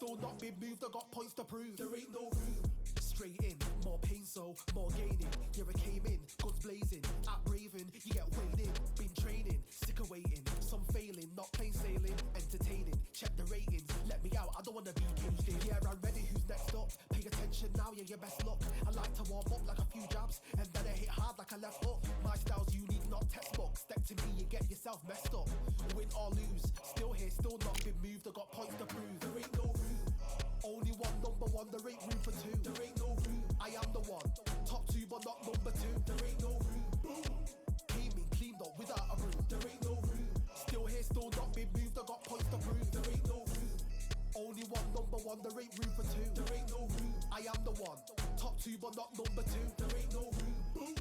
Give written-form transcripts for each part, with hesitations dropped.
still not been moved, I got points to prove. There ain't no room. Straight in, more pain, so more gaining. Yeah, I came in, guns blazing, at Raven, you get weighed in. Been training, sick of waiting, some failing, not plain sailing, entertaining. Check the ratings, let me out, I don't wanna be caged in. Yeah, I'm ready, who's next up? Pay attention now, yeah, your best luck. I like to warm up like a few jabs, and then I hit hard like a left hook. My style's unique, not textbook. Step to me, you get yourself messed up. Win or lose, still here, still not been moved, I got points to prove. There ain't no room. Only one, number one, there ain't room for two. There ain't no room, I am the one. Top two, but not number two. There ain't no room. Boom. Came in, cleaned up without a broom. There ain't no room. Still here, still not been moved, I got points to prove. There ain't no room. Only one, number one, there ain't room for two. There ain't no room, I am the one. Top two, but not number two. There ain't no room. Boom.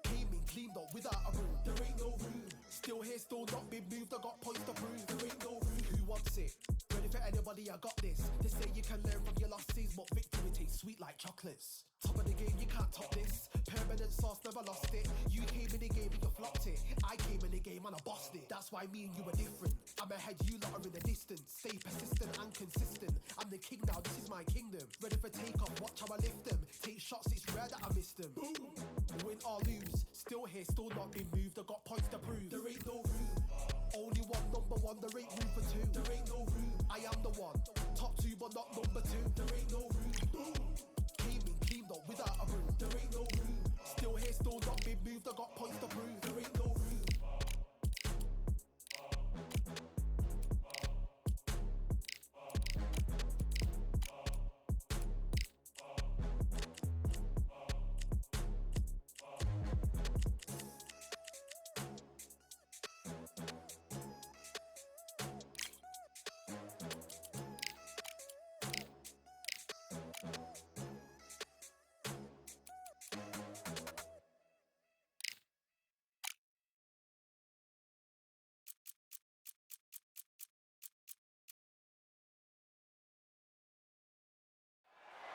Came in, cleaned up without a broom. There ain't no room. Still here, still not been moved, I got points to prove. There ain't no room. Who wants it? Ready for anybody, I got this. They say you can learn from your losses, but victory tastes sweet like chocolates. Top of the game, you can't top this. Permanent sauce, never lost it. You came in the game and you flopped it. I came in the game and I bossed it. That's why me and you are different. I'm ahead, you lot are in the distance. Stay persistent and consistent. I'm the king now, this is my kingdom. Ready for takeoff, watch how I lift them. Take shots, it's rare that I miss them. Boom. Win or lose, still here, still not been moved. I got points to prove. There ain't no room. Only one, number one, there ain't room for two. There ain't no room, I am the one. Top two, but not number two. There ain't no room. Boom. Came in, cleaned up without a broom. There ain't no room. Still here, still not been moved. I got points to prove. There ain't no room.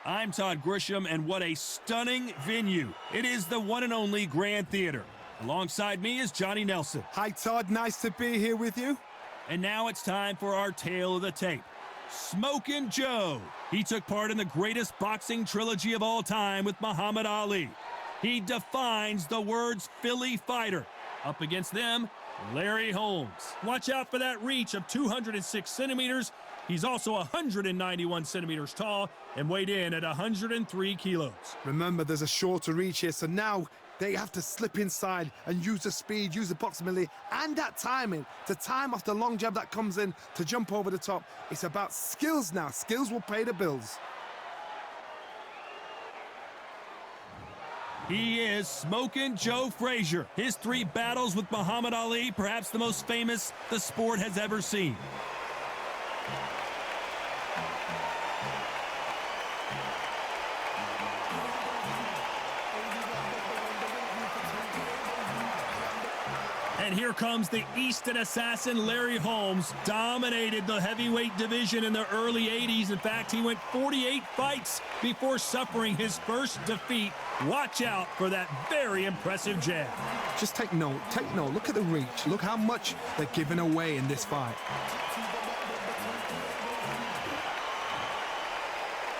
I'm Todd Grisham, and what a stunning venue. It is the one and only Grand Theater. Alongside me is Johnny Nelson. Hi, Todd. Nice to be here with you. And now it's time for our tale of the tape. Smokin' Joe. He took part in the greatest boxing trilogy of all time with Muhammad Ali. He defines the words Philly fighter. Up against them, Larry Holmes. Watch out for that reach of 206 centimeters. He's also 191 centimeters tall and weighed in at 103 kilos. Remember, there's a shorter reach here, so now they have to slip inside and use the speed, use the proximity, and that timing to time off the long jab that comes in to jump over the top. It's about skills now. Skills will pay the bills. He is Smokin' Joe Frazier. His 3 battles with Muhammad Ali, perhaps the most famous the sport has ever seen. And here comes the Easton assassin, Larry Holmes. Dominated the heavyweight division in the early 80s. In fact, he went 48 fights before suffering his first defeat. Watch out for that very impressive jab. Just take note. Take note. Look at the reach. Look how much they're giving away in this fight.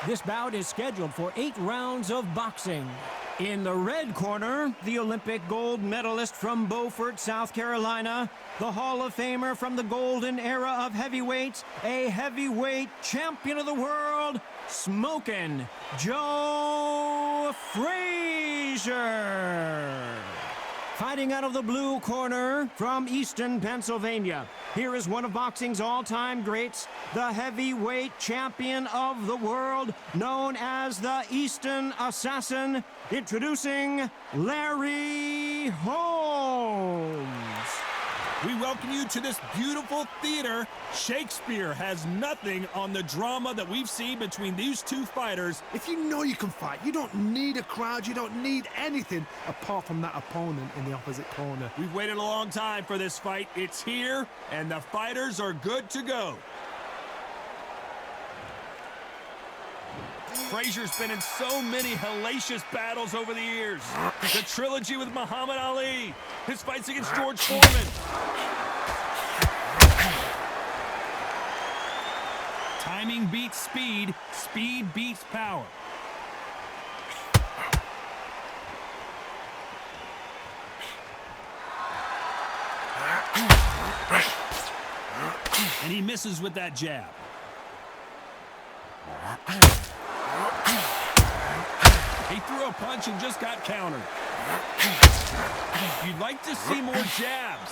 This bout is scheduled for 8 rounds of boxing. In the red corner, the Olympic gold medalist from Beaufort, South Carolina, the Hall of Famer from the golden era of heavyweights, a heavyweight champion of the world, Smokin' Joe Frazier. Fighting out of the blue corner from Easton, Pennsylvania, here is one of boxing's all-time greats, the heavyweight champion of the world, known as the Easton Assassin, introducing Larry Holmes. We welcome you to this beautiful theater. Shakespeare has nothing on the drama that we've seen between these two fighters. If you know you can fight, you don't need a crowd, you don't need anything apart from that opponent in the opposite corner. We've waited a long time for this fight. It's here, and the fighters are good to go. Frazier's been in so many hellacious battles over the years. The trilogy with Muhammad Ali, his fights against George Foreman. Timing beats speed, speed beats power. And he misses with that jab. He threw a punch and just got countered. You'd like to see more jabs.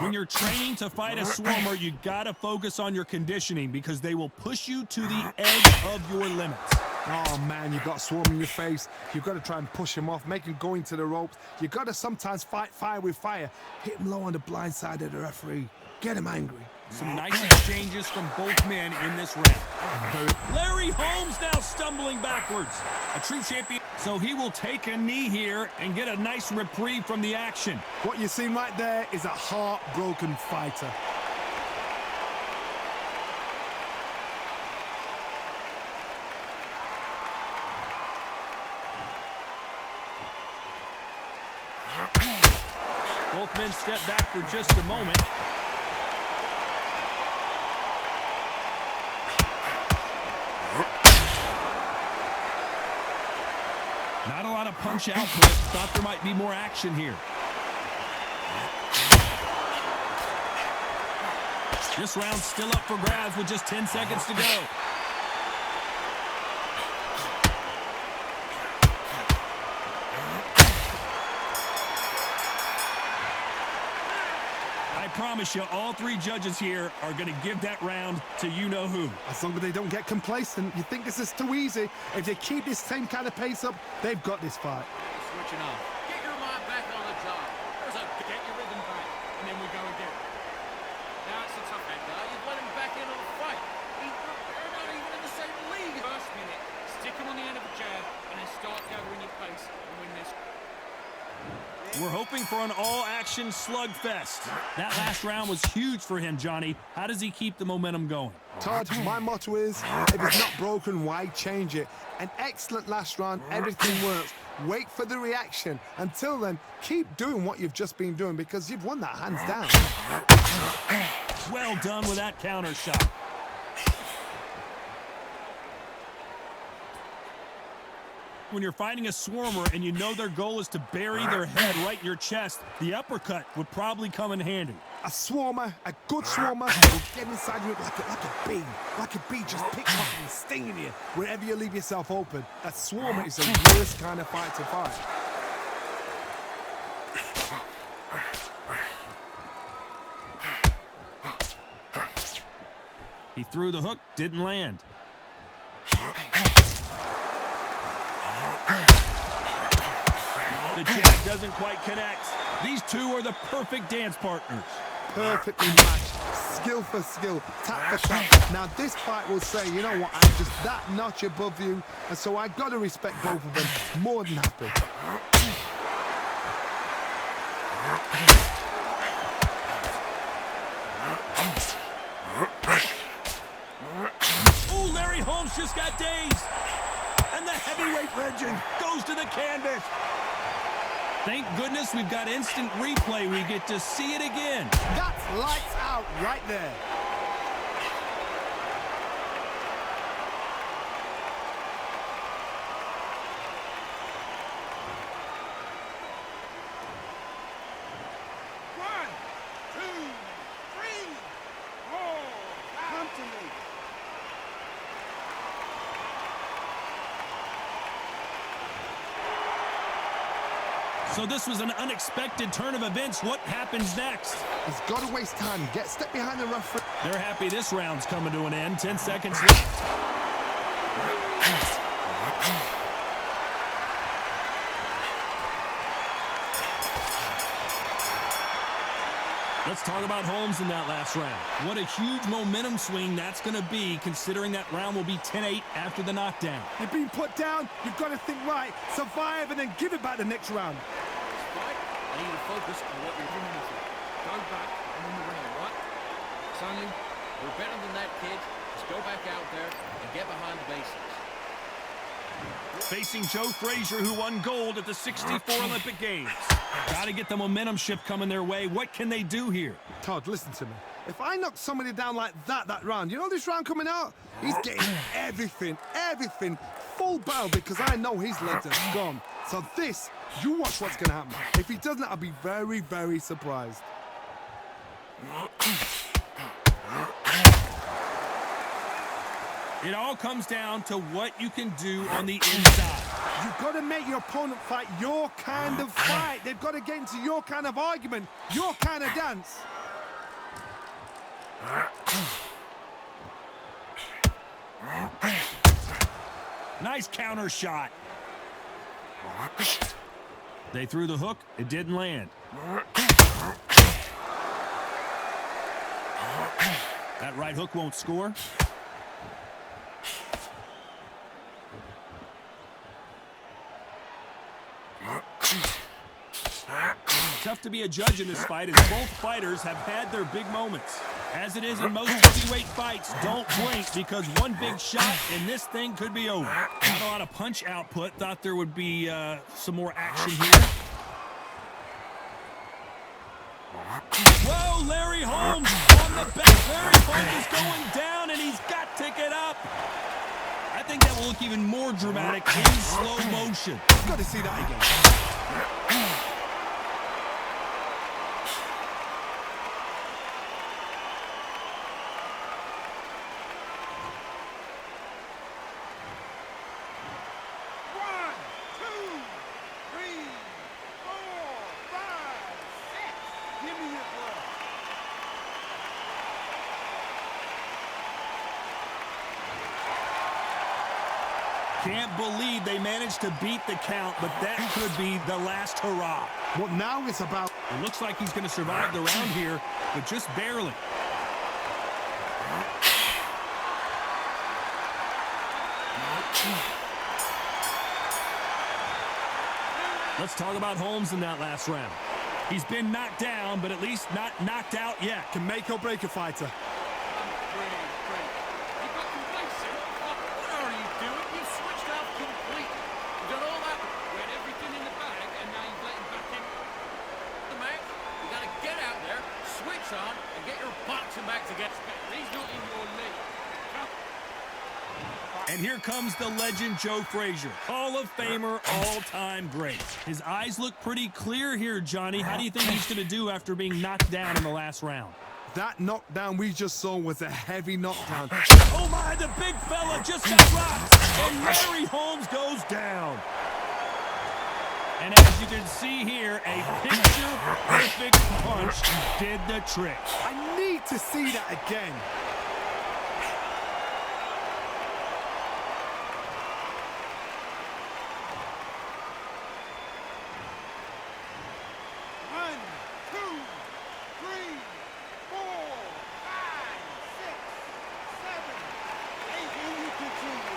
When you're training to fight a swarmer, you gotta focus on your conditioning because they will push you to the edge of your limits. Oh man, you've got Swarm in your face. You've got to try and push him off, make him go into the ropes. You've got to sometimes fight fire with fire. Hit him low on the blind side of the referee. Get him angry. Some nice exchanges from both men in this round. Larry Holmes now stumbling backwards. A true champion. So he will take a knee here and get a nice reprieve from the action. What you're seeing right there is a heartbroken fighter. Both men step back for just a moment. Not a lot of punch output. Thought there might be more action here. This round's still up for grabs with just 10 seconds to go. I promise you, all three judges here are going to give that round to you-know-who. As long as they don't get complacent, you think this is too easy. If they keep this same kind of pace up, they've got this fight. Switching off. Get your mind back on the job. There's a get your rhythm back, and then we go again. Now it's a tough head guy. You've let him back into the fight. They're not even in the same league. First minute, stick him on the end of a jab, and then start gathering your pace and win this. We're hoping for an all-action slugfest. That last round was huge for him, Johnny. How does he keep the momentum going? Todd, my motto is, if it's not broken, why change it? An excellent last round, everything works. Wait for the reaction. Until then, keep doing what you've just been doing because you've won that hands down. Well done with that counter shot. When you're fighting a swarmer and you know their goal is to bury their head right in your chest, the uppercut would probably come in handy. A swarmer, a good swarmer, will get inside you like a bee. Like a bee just picking up and stinging you wherever you leave yourself open. A swarmer is the worst kind of fight to fight. He threw the hook, didn't land. The jab doesn't quite connect. These two are the perfect dance partners. Perfectly matched, skill for skill, tap for tap. Now this fight will say, you know what, I'm just that notch above you, and so I gotta respect both of them more than happy. Ooh, Larry Holmes just got dazed. And the heavyweight legend goes to the canvas. Thank goodness we've got instant replay. We get to see it again. That's lights out right there. One, two, three, four. Come to me. So this was an unexpected turn of events. What happens next? He's got to waste time. Step behind the referee. They're happy this round's coming to an end. 10 seconds left. Let's talk about Holmes in that last round. What a huge momentum swing that's going to be, considering that round will be 10-8 after the knockdown. You've been put down. You've got to think right, survive, and then give it back the next round. Right? I need you to focus on what you're doing. Go back and win the round, right? Sonny, we're better than that, kid. Just go back out there and get behind the basics. facing Joe Frazier, who won gold at the '64 Olympic Games. Got to get the momentum shift coming their way. What can they do here? Todd, listen to me. If I knock somebody down like that round, you know this round coming out? He's getting everything, full battle, because I know his legs are gone. So this, you watch what's going to happen. If he doesn't, I'll be very, very surprised. It all comes down to what you can do on the inside. You've got to make your opponent fight your kind of fight. They've got to get into your kind of argument, your kind of dance. Nice counter shot. They threw the hook. It didn't land. That right hook won't score. Tough to be a judge in this fight, as both fighters have had their big moments. As it is in most heavyweight fights, don't blink, because one big shot and this thing could be over. Not a lot of punch output. Thought there would be some more action here. Whoa, Larry Holmes on the back. Larry Holmes is going down, and he's got to get up. I think that will look even more dramatic in slow motion. Got to see that again. Can't believe they managed to beat the count, but that could be the last hurrah. What now is about... It looks like he's going to survive the round here, but just barely. Let's talk about Holmes in that last round. He's been knocked down, but at least not knocked out yet. Can make or break a fighter. On and get your boxing back together. He's not in your league. And here comes the legend Joe Frazier, Hall of Famer, all-time great. His eyes look pretty clear here, Johnny. How do you think he's going to do after being knocked down in the last round? That knockdown we just saw was a heavy knockdown. Oh my, the big fella just got rocked, and Larry Holmes goes down. And as you can see here, a picture-perfect punch did the trick. I need to see that again. One, two, three, 4, 5, 6, 7, 8, and you continue.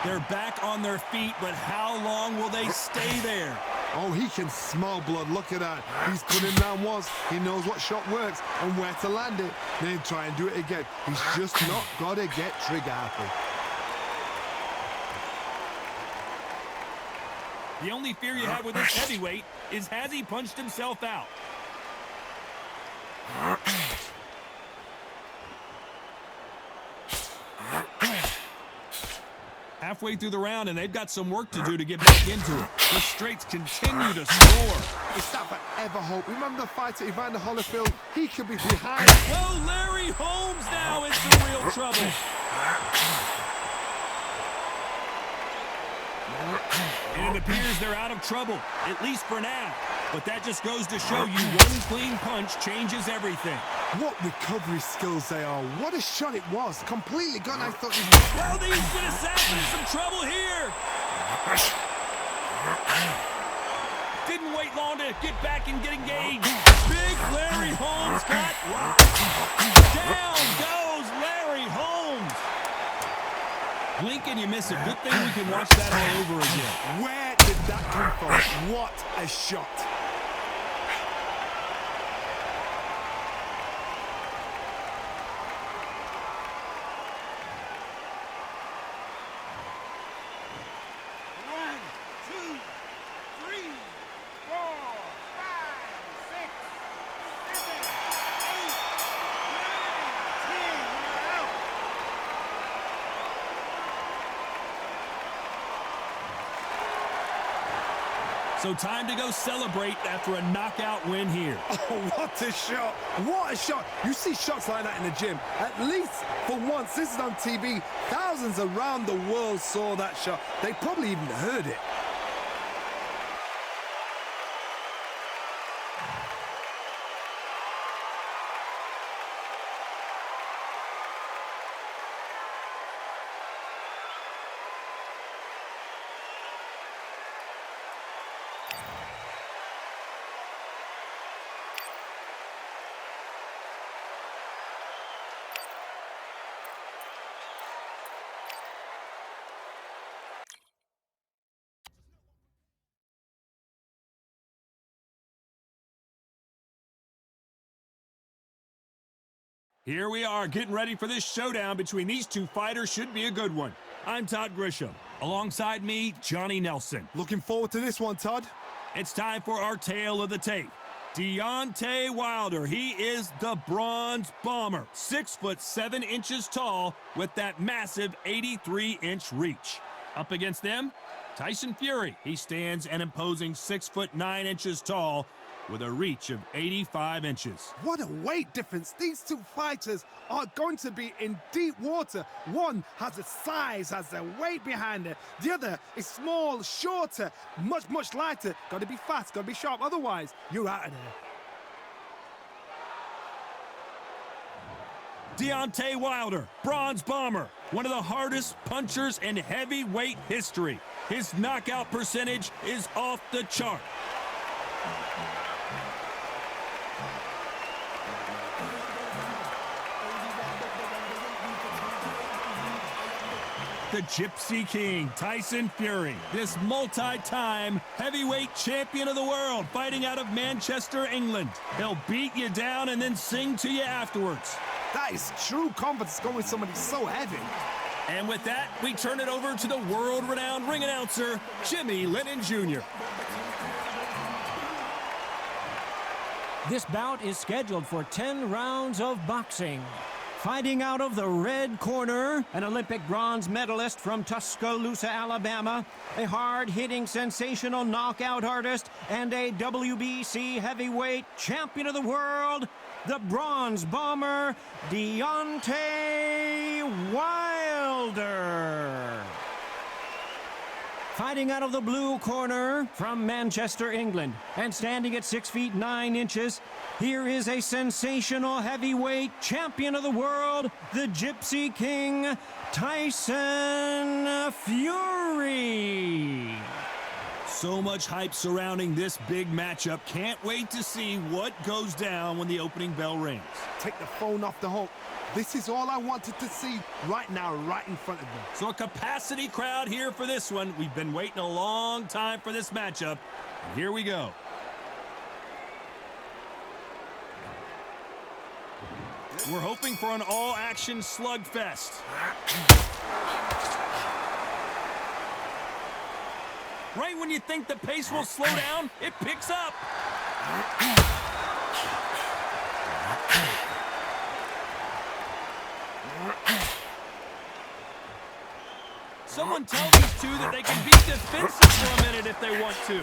They're back on their feet, but how long will they stay there? Oh, he can smell blood. Look at that. He's put in round once. He knows what shot works and where to land it. Then try and do it again. He's just not got to get trigger happy. The only fear you have with this heavyweight is, has he punched himself out? Halfway through the round, and they've got some work to do to get back into it. The straights continue to score. It's that forever hope. Remember the fight at Evander Holyfield? He could be behind. Oh, Larry Holmes now in some real trouble. And it appears they're out of trouble, at least for now. But that just goes to show you one clean punch changes everything. What recovery skills they are. What a shot it was. Completely gone. I thought... Well, these been assassin in some trouble here. Didn't wait long to get back and get engaged. Big Larry Holmes got rocked. Down goes Larry Holmes. Blink and you miss it. Good thing we can watch that all over again. Where did that come from? What a shot. So time to go celebrate after a knockout win here. Oh, what a shot. What a shot. You see shots like that in the gym. At least for once, this is on TV. Thousands around the world saw that shot. They probably even heard it. Here we are, getting ready for this showdown between these two fighters. Should be a good one. I'm Todd Grisham. Alongside me, Johnny Nelson. Looking forward to this one, Todd. It's time for our tale of the tape. Deontay Wilder, he is the Bronze Bomber. 6'7" tall with that massive 83-inch reach. Up against them, Tyson Fury. He stands an imposing 6'9" tall with a reach of 85 inches. What a weight difference. These two fighters are going to be in deep water. One has the size, has the weight behind it. The other is small, shorter, much lighter. Got to be fast, got to be sharp. Otherwise, you're out of there. Deontay Wilder, Bronze Bomber, one of the hardest punchers in heavyweight history. His knockout percentage is off the chart. The Gypsy King, Tyson Fury, this multi-time heavyweight champion of the world, fighting out of Manchester, England. He'll beat you down and then sing to you afterwards. That is true confidence going with somebody so heavy. And with that, we turn it over to the world-renowned ring announcer, Jimmy Lennon Jr. This bout is scheduled for 10 rounds of boxing. Fighting out of the red corner, an Olympic bronze medalist from Tuscaloosa, Alabama, a hard-hitting, sensational knockout artist, and a WBC heavyweight champion of the world, the Bronze Bomber, Deontay Wilder. Fighting out of the blue corner from Manchester, England, and standing at 6'9", here is a sensational heavyweight champion of the world, the Gypsy King, Tyson Fury. So much hype surrounding this big matchup. Can't wait to see what goes down when the opening bell rings. Take the phone off the hook. This is all I wanted to see right now, right in front of them. So a capacity crowd here for this one. We've been waiting a long time for this matchup. And here we go. We're hoping for an all-action slugfest. Right when you think the pace will slow down, it picks up. Someone tell these two that they can be defensive for a minute if they want to.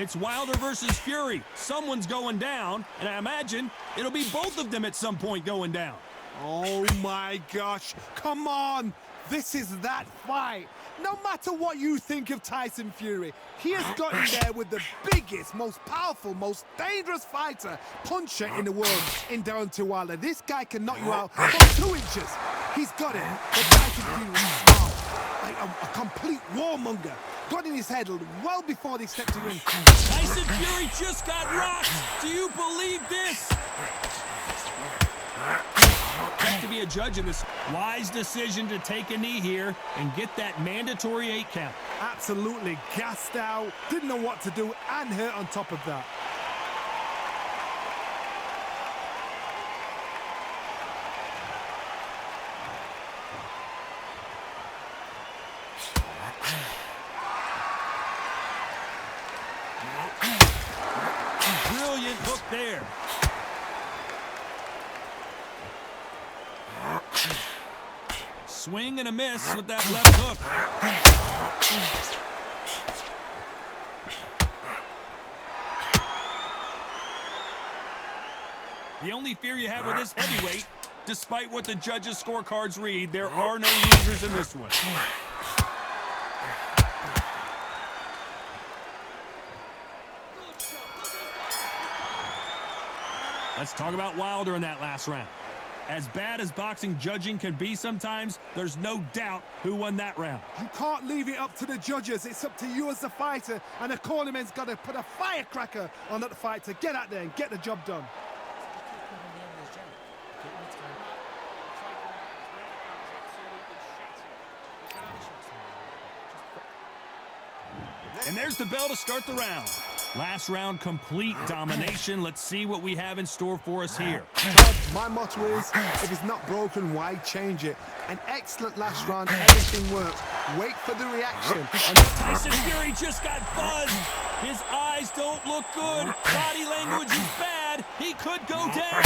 It's Wilder versus Fury. Someone's going down, and I imagine it'll be both of them at some point going down. Oh my gosh, come on. This is that fight. No matter what you think of Tyson Fury, he has gotten there with the biggest, most powerful, most dangerous fighter, puncher in the world in Deontay Wilder. This guy can knock you out from 2 inches. He's got it. But Tyson Fury is smart, like a complete warmonger. Got in his head well before they stepped to the ring. Tyson Fury just got rocked. Do you believe this? Have to be a judge in this. Wise decision to take a knee here and get that mandatory 8 count. Absolutely gassed out, didn't know what to do, and hurt on top of that. Brilliant hook there. Swing and a miss with that left hook. The only fear you have with this heavyweight, despite what the judges' scorecards read, there are no losers in this one. Let's talk about Wilder in that last round. As bad as boxing judging can be sometimes, there's no doubt who won that round. You can't leave it up to the judges. It's up to you as the fighter, and the cornerman's got to put a firecracker on that fight to get out there and get the job done. And there's the bell to start the round. Last round, complete domination. Let's see what we have in store for us here. My motto is, if it's not broken, why change it? An excellent last round, everything works. Wait for the reaction. Tyson Fury just got buzzed. His eyes don't look good. Body language is bad. He could go down.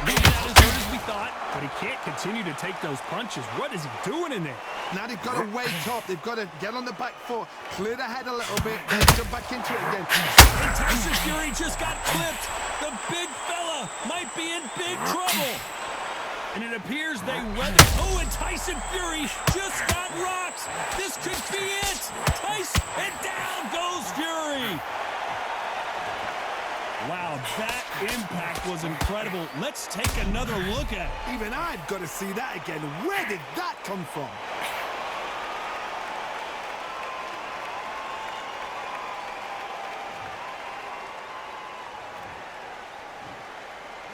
Maybe not as hard as we thought, but he can't continue to take those punches. What is he doing in there? Now they've got to wake up. They've got to get on the back foot, clear the head a little bit, and jump back into it again. And Tyson Fury just got clipped. The big fella might be in big trouble. And it appears they weathered. Oh, and Tyson Fury just got rocked. This could be it. Tyson, and down goes Fury. Wow, that impact was incredible. Let's take another look at it. Even I've got to see that again. Where did that come from?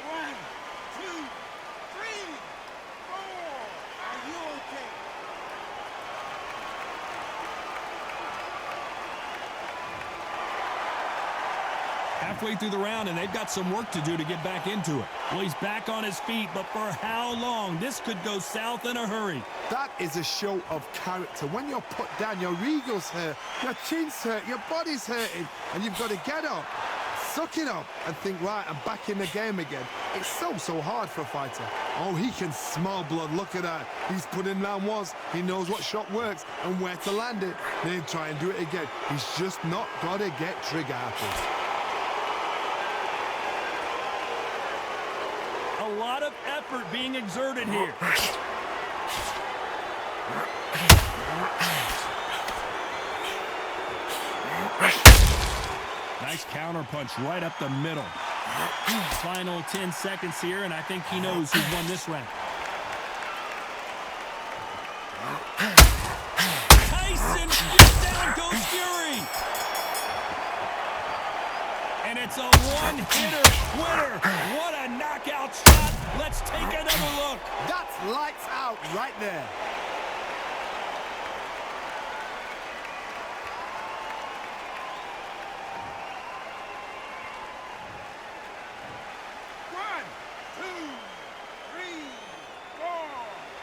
One, two, three, four. Are you okay? Halfway through the round, and they've got some work to do to get back into it. Well, he's back on his feet, but for how long? This could go south in a hurry. That is a show of character. When you're put down, your ego's hurt, your chin's hurt, your body's hurting, and you've got to get up, suck it up, and think, right, I'm back in the game again. It's so hard for a fighter. Oh, he can smell blood. Look at that. He's put in round ones. He knows what shot works and where to land it. Then try and do it again. He's just not got to get trigger happy. A lot of effort being exerted here. Nice counter punch right up the middle. Final 10 seconds here, and I think he knows who's won this round. Tyson, down goes Fury. And it's a one-hitter winner. What a knockout shot. Let's take another look. That's lights out right there. One, two, three, four,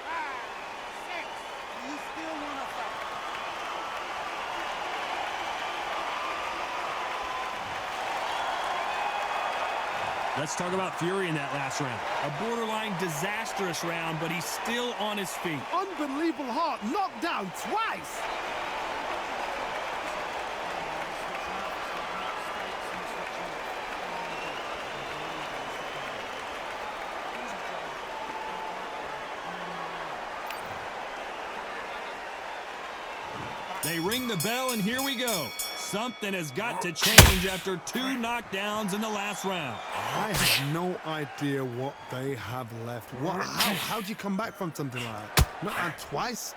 five, six. Do you still want to fight? Let's talk about Fury in that last round. A borderline disastrous round, but he's still on his feet. Unbelievable heart, knocked down twice. They ring the bell, and here we go. Something has got to change after 2 knockdowns in the last round. I have no idea what they have left. How do you come back from something like that? Not down twice?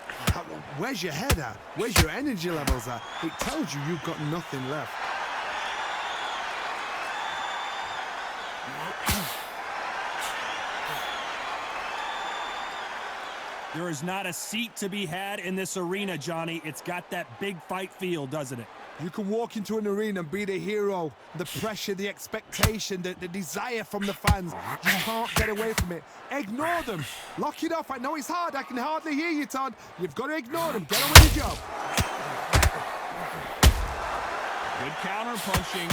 Where's your head at? Where's your energy levels at? It tells you you've got nothing left. There is not a seat to be had in this arena, Johnny. It's got that big fight feel, doesn't it? You can walk into an arena and be the hero. The pressure, the expectation, the desire from the fans. You can't get away from it. Ignore them. Lock it off. I know it's hard. I can hardly hear you, Todd. You've got to ignore them. Get on with your job. Good counter punching.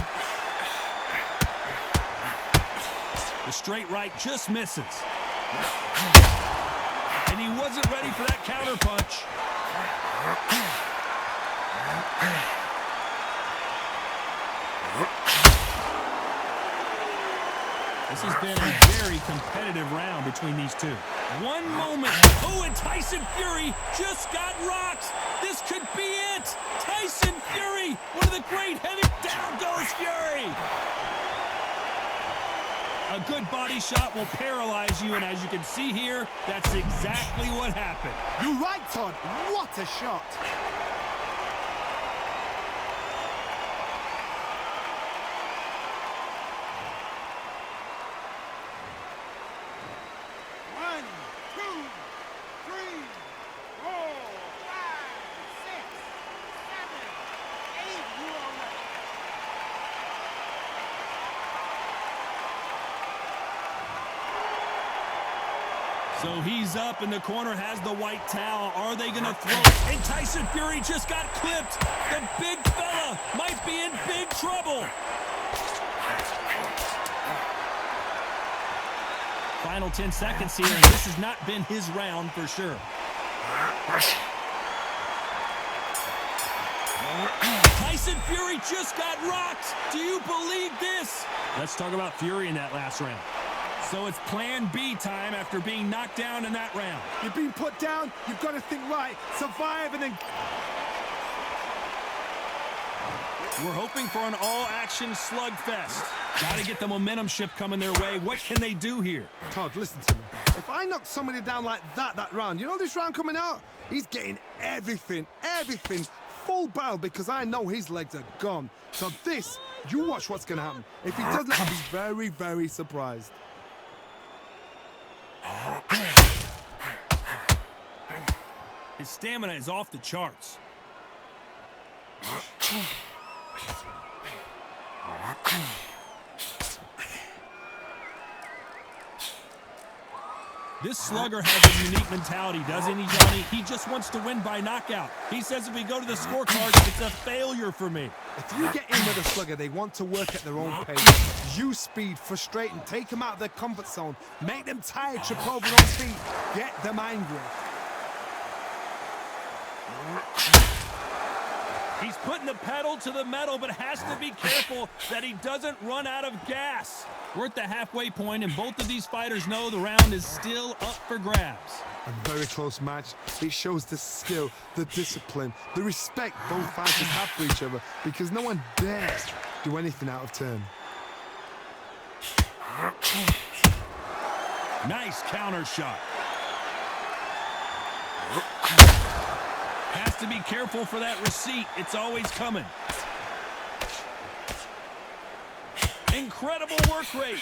The straight right just misses. And And he wasn't ready for that counter punch. This has been a very competitive round between these two. One moment. Oh, and Tyson Fury just got rocked. This could be it. Tyson Fury, one of the great heavy. Down goes Fury. A good body shot will paralyze you, and as you can see here, that's exactly what happened. You're right, Todd. What a shot. So he's up, and the corner has the white towel. Are they going to throw? And Tyson Fury just got clipped. The big fella might be in big trouble. Final 10 seconds here, and this has not been his round for sure. Tyson Fury just got rocked. Do you believe this? Let's talk about Fury in that last round. So it's plan B time after being knocked down in that round. You've been put down, you've got to think right, survive, and then... We're hoping for an all-action slugfest. Got to get the momentum shift coming their way. What can they do here? Todd, listen to me. If I knock somebody down like that round, you know this round coming out? He's getting everything, full barrel, because I know his legs are gone. So this, you watch what's going to happen. If he doesn't, I'll be very, very surprised. His stamina is off the charts. This slugger has a unique mentality, doesn't he, Johnny? He just wants to win by knockout. He says if we go to the scorecards, it's a failure for me. If you get in with a slugger, they want to work at their own pace. Use speed, frustrate them, take them out of their comfort zone, make them tired, trip over their own feet, get them angry. He's putting the pedal to the metal, but has to be careful that he doesn't run out of gas. We're at the halfway point, and both of these fighters know the round is still up for grabs. A very close match. It shows the skill, the discipline, the respect both fighters have for each other, because no one dares do anything out of turn. Nice counter shot. Has to be careful for that receipt. It's always coming. Incredible work rate.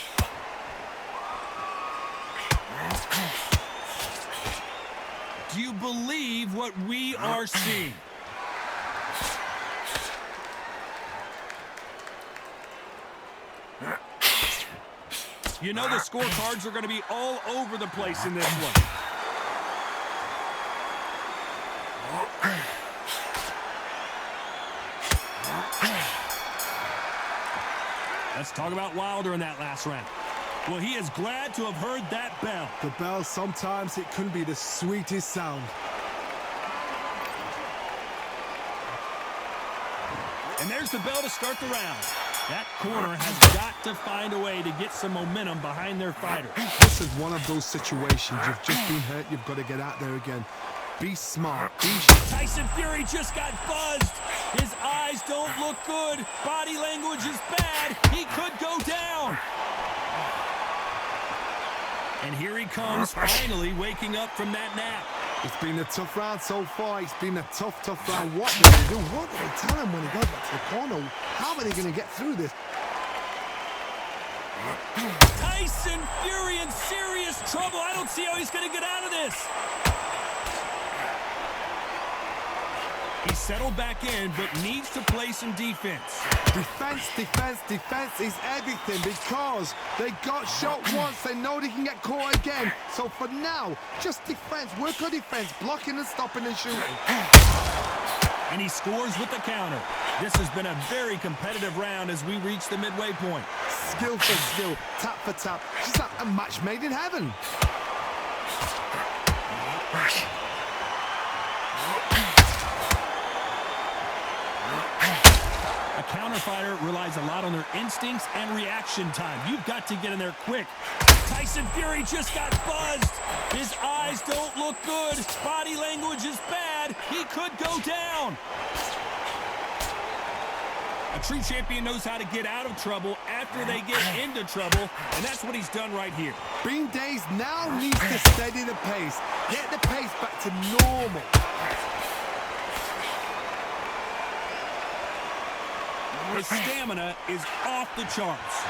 Do you believe what we are seeing? You know the scorecards are going to be all over the place in this one. Let's talk about Wilder in that last round. Well, he is glad to have heard that bell. The bell, sometimes it can be the sweetest sound. And there's the bell to start the round. That corner has got to find a way to get some momentum behind their fighter. This is one of those situations. You've just been hurt, you've got to get out there again. Be smart. Tyson Fury just got buzzed. His eyes don't look good. Body language is bad. He could go down. And here he comes, finally waking up from that nap. It's been a tough round so far. It's been a tough round. What do they do? What do they tell him when he goes back to the corner? How are they going to get through this? Tyson Fury in serious trouble. I don't see how he's going to get out of this. He settled back in, but needs to play some defense. Defense is everything, because they got shot once. They know they can get caught again. So for now, just defense. Work on defense, blocking and stopping and shooting. And he scores with the counter. This has been a very competitive round as we reach the midway point. Skill for skill, tap for tap. Just like a match made in heaven. A counter fighter relies a lot on their instincts and reaction time. You've got to get in there quick. Tyson Fury just got buzzed. His eyes don't look good. Body language is bad. He could go down. A true champion knows how to get out of trouble after they get into trouble, and that's what he's done right here. Bean Days now needs to steady the pace. Get the pace back to normal. His stamina is off the charts.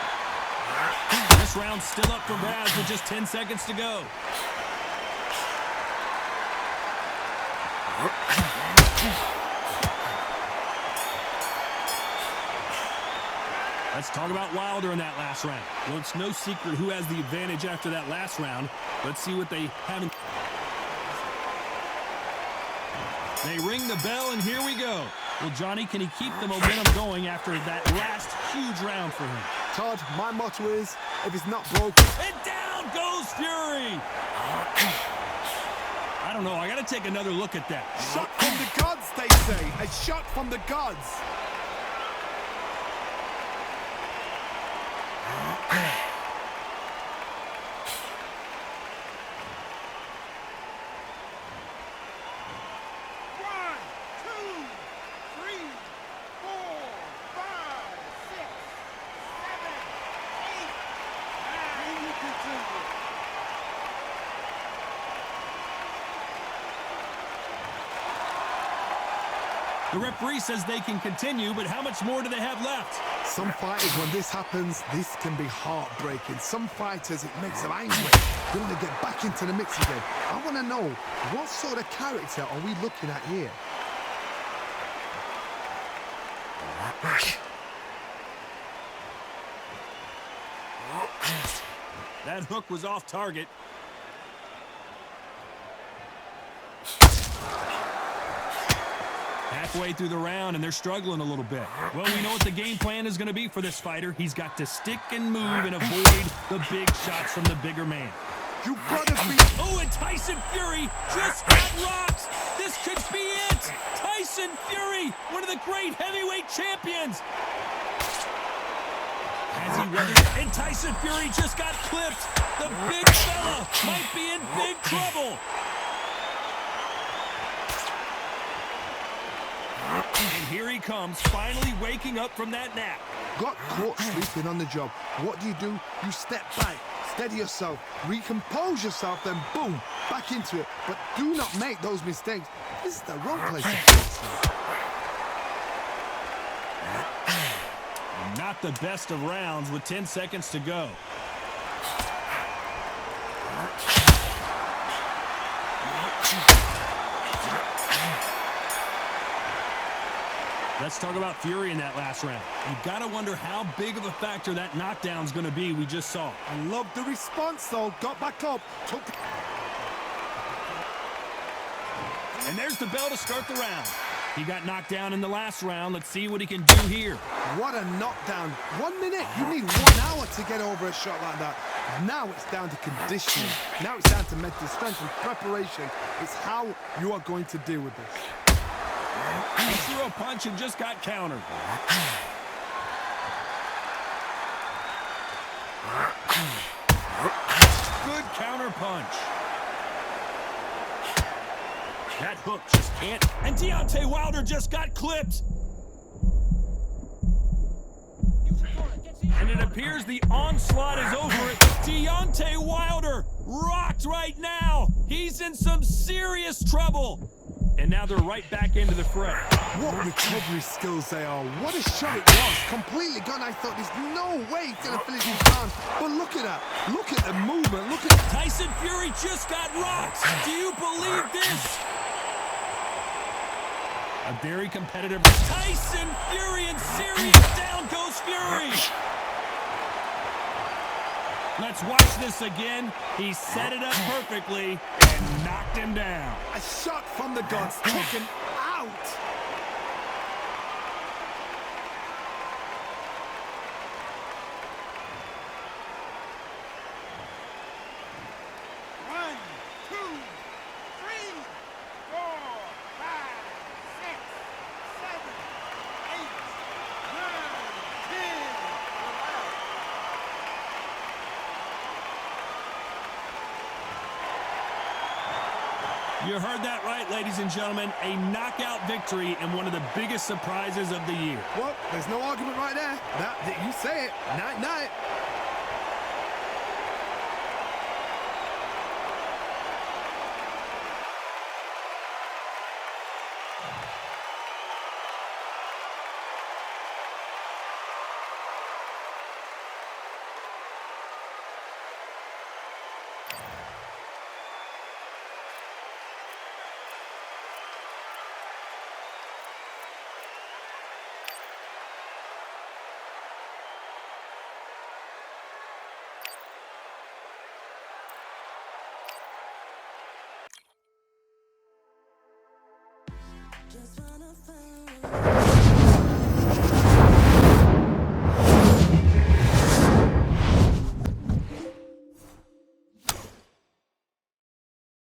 This round's still up for grabs with just 10 seconds to go. Let's talk about Wilder in that last round. Well, it's no secret who has the advantage after that last round. Let's see what they haven't. They ring the bell, and here we go. Well, Johnny, can he keep the momentum going after that last huge round for him? Todd, my motto is, if it's not broken... And down goes Fury! I don't know, I gotta take another look at that. Shot from the gods, they say. A shot from the gods. The referee says they can continue, but how much more do they have left? Some fighters, when this happens, this can be heartbreaking. Some fighters, it makes them angry. They want to get back into the mix again. I want to know, what sort of character are we looking at here? That hook was off target. Halfway through the round, and they're struggling a little bit. Well, we know what the game plan is going to be for this fighter. He's got to stick and move and avoid the big shots from the bigger man. You gotta be... Oh, and Tyson Fury just got rocked. This could be it. Tyson Fury, one of the great heavyweight champions. As he weathers, and Tyson Fury just got clipped. The big fella might be in big trouble. And here he comes, finally waking up from that nap. Got caught sleeping on the job. What do? You step back, steady yourself, recompose yourself, then boom, back into it. But do not make those mistakes. This is the wrong place to fix it. Not the best of rounds with 10 seconds to go. Let's talk about Fury in that last round. You've got to wonder how big of a factor that knockdown's going to be we just saw. I love the response, though. Got back up. And there's the bell to start the round. He got knocked down in the last round. Let's see what he can do here. What a knockdown. 1 minute. You need 1 hour to get over a shot like that. Now it's down to conditioning. Now it's down to mental strength and preparation. It's how you are going to deal with this. He threw a punch and just got countered. Good counter punch. That hook just can't. And Deontay Wilder just got clipped. And it appears the onslaught is over. Deontay Wilder rocked right now. He's in some serious trouble. And now they're right back into the fray. What recovery skills they are. What a shot it was. Completely gone. I thought there's no way he's going to finish his round. But look at that. Look at the movement. Look at... Tyson Fury just got rocked. Do you believe this? A very competitive... Tyson Fury in serious. Down goes Fury. Let's watch this again. He set it up perfectly and knocked him down. A shot from the gods. Took him out. One, two, three. You heard that right, ladies and gentlemen. A knockout victory and one of the biggest surprises of the year. Well, there's no argument right there. That you say it. Night-night. Just wanna find